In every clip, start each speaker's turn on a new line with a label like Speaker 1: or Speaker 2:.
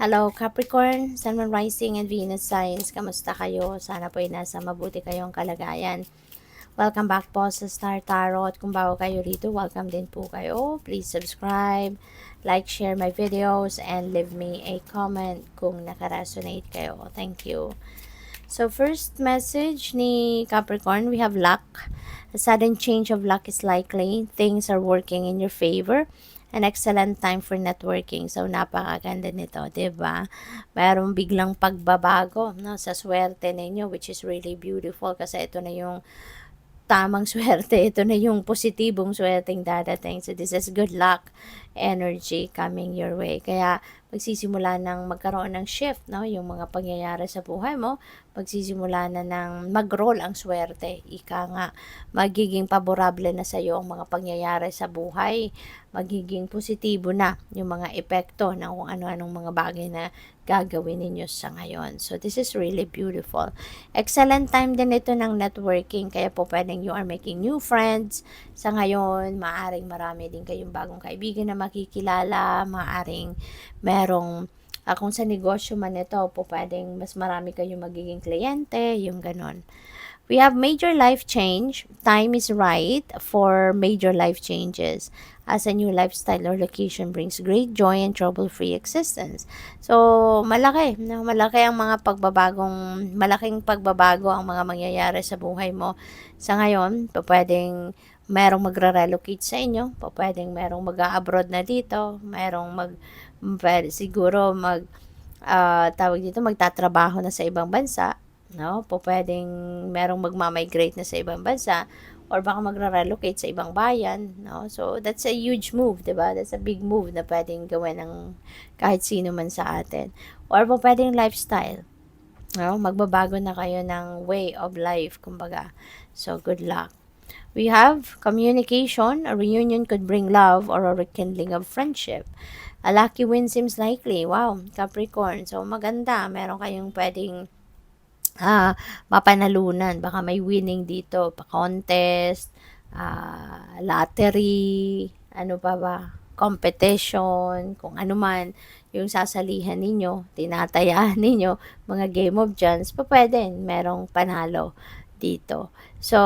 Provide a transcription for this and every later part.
Speaker 1: Hello Capricorn, Sun, Moon, Rising, and Venus signs. Kamusta kayo? Sana po ay nasa mabuti kayong kalagayan. Welcome back po sa Star Tarot. Kung bago kayo rito, welcome din po kayo. Please subscribe, like, share my videos, and leave me a comment kung nakaresonate kayo. Thank you. So, first message ni Capricorn, we have luck. A sudden change of luck is likely. Things are working in your favor. An excellent time for networking. So, napakaganda nito, diba? Mayroong biglang pagbabago, no, sa swerte ninyo, which is really beautiful kasi ito na yung tamang swerte. Ito na yung positibong swerteng dadating. So, this is good luck energy coming your way. Kaya, magsisimula ng magkaroon ng shift, no? Yung mga pangyayari sa buhay mo, magsisimula na ng mag-roll ang swerte. Ika nga, magiging paborable na sa iyo ang mga pangyayari sa buhay. Magiging positibo na yung mga epekto ng kung ano-anong mga bagay na gagawin ninyo sa ngayon. So, this is really beautiful. Excellent time din ito ng networking. Kaya po pwedeng you are making new friends. Sa ngayon, maaring marami din kayong bagong kaibigan na makikilala. Maaring merong kung sa negosyo man ito, po pwedeng mas marami kayong magiging kliyente, yung ganon. We have major life change. Time is right for major life changes as a new lifestyle or location brings great joy and trouble-free existence. So, malaki, no? Malaki ang mga malaking pagbabago ang mga mangyayari sa buhay mo. Sa ngayon, pwedeng merong magre-relocate sa inyo, pwedeng merong mag-abroad na dito, siguro tawag dito, magtatrabaho na sa ibang bansa, no? Pwedeng merong magma-migrate na sa ibang bansa or baka magre-relocate sa ibang bayan, no? So, that's a huge move, 'di ba? That's a big move na pwedeng gawin ng kahit sino man sa atin. Or pwedeng lifestyle, no? Magbabago na kayo ng way of life, kumbaga. So, good luck. We have communication. A reunion could bring love or a rekindling of friendship. A lucky win seems likely. Wow, Capricorn. So, maganda. Meron kayong pwedeng mapanalunan. Baka may winning dito, pa-contest, lottery, ano pa ba, competition, kung ano man yung sasalihan ninyo, tinatayaan ninyo, mga game of chance, pwede, merong panalo dito. So,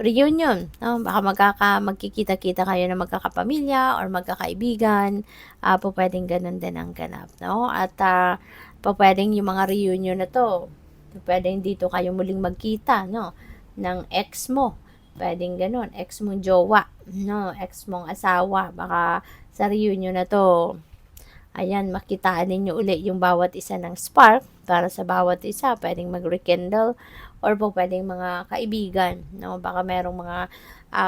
Speaker 1: reunion, no? Baka magkikita-kita kayo na magkakapamilya or magkakaibigan, pwedeng ganun din ang ganap, no? At pwedeng yung mga reunion na to, pwedeng dito kayo muling magkita, no? Ng ex mo. Pwedeng ganun, ex mong jowa, no? Ex mong asawa. Baka sa reunion na to, ayan, makitaan ninyo uli yung bawat isa ng spark para sa bawat isa. Pwedeng mag-rekindle or pwedeng mga kaibigan, no? Baka merong mga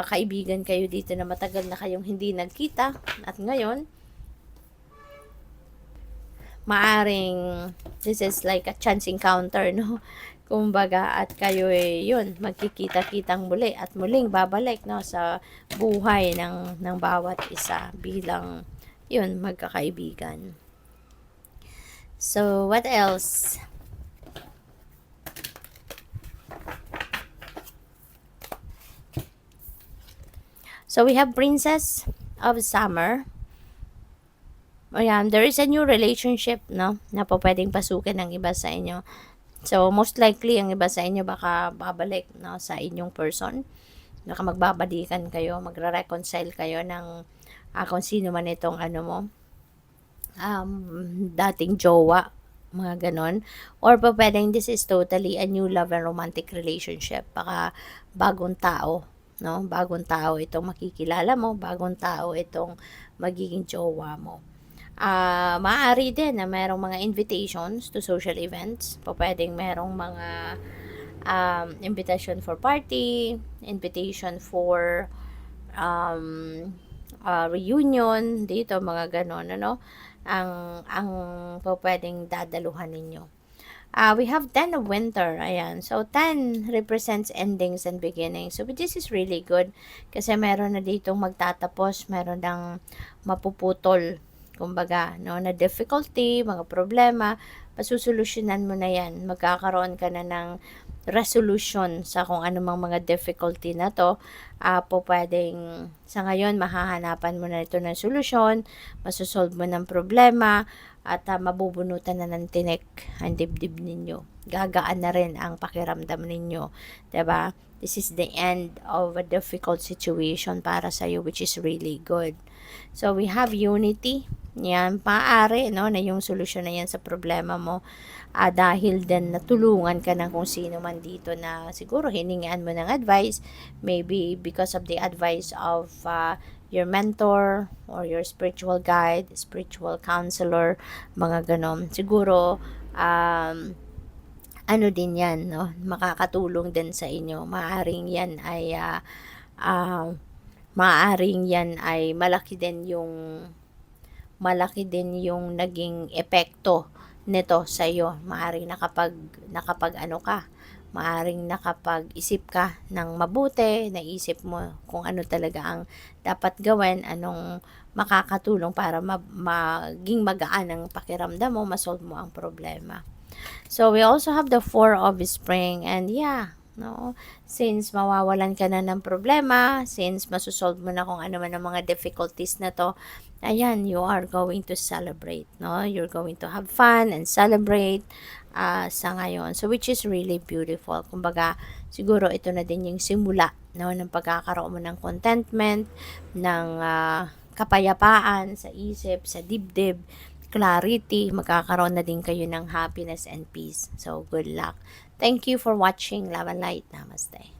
Speaker 1: kaibigan kayo dito na matagal na kayong hindi nagkita at ngayon, maaring this is like a chance encounter, no? Kumbaga, at kayo yun, magkikita-kitang muli at muling babalik, no, sa buhay ng bawat isa bilang yun, magkakaibigan. So, what else? So, we have Princess of Summer. Ayan, there is a new relationship, no, na po pwedeng pasukin ng iba sa inyo. So, most likely, ang iba sa inyo baka babalik, no, sa inyong person. Baka magbabalikan kayo, magre-reconcile kayo ng kung sino man itong dating jowa, mga ganon. Or pwedeng this is totally a new love and romantic relationship. Baka bagong tao, no? Bagong tao itong makikilala mo, bagong tao itong magiging jowa mo. Maaari din na merong mga invitations to social events. Pwedeng merong mga invitation for party, invitation for reunion dito, mga ganon, ano, ang pwedeng dadaluhan ninyo. We have 10 of winter. Ayan. So, 10 represents endings and beginnings. So, this is really good. Kasi meron na ditong magtatapos. Meron ng mapuputol. Kumbaga, no, na difficulty, mga problema, masusolusyonan mo na yan. Magkakaroon ka na ng resolution sa kung anumang mga difficulty na to. Pwedeng sa ngayon, mahahanapan mo na ito ng solusyon, masosolve mo ng problema, at mabubunutan na ng tinik ang dibdib ninyo. Gagaan na rin ang pakiramdam ninyo, 'di ba? This is the end of a difficult situation para sa iyo, which is really good. So we have unity. Yan, maaari no na yung solusyon na yan sa problema mo, dahil din natulungan ka ng kung sino man dito na siguro hiningaan mo ng advice, maybe because of the advice of your mentor or your spiritual guide, spiritual counselor, mga ganon. Siguro ano din yan, no? Makakatulong din sa inyo. Maaring yan ay malaki din yung naging epekto nito sa iyo. Maaring nakapag ano ka, maaring nakapag-isip ka ng mabuti, naisip mo kung ano talaga ang dapat gawin, anong makakatulong para maging magaan ang pakiramdam mo, masolve mo ang problema. So we also have the Four of Spring, and yeah, no, since mawawalan ka na ng problema, since masusolve mo na kung ano man ang mga difficulties na to, ayan, you are going to celebrate, no? You're going to have fun and celebrate sa ngayon. So which is really beautiful. Kumbaga, siguro ito na din yung simula, no, ng pagkakaroon mo ng contentment, ng kapayapaan sa isip, sa dibdib, clarity, magkakaroon na din kayo ng happiness and peace. So good luck. Thank you for watching. Love and light. Namaste.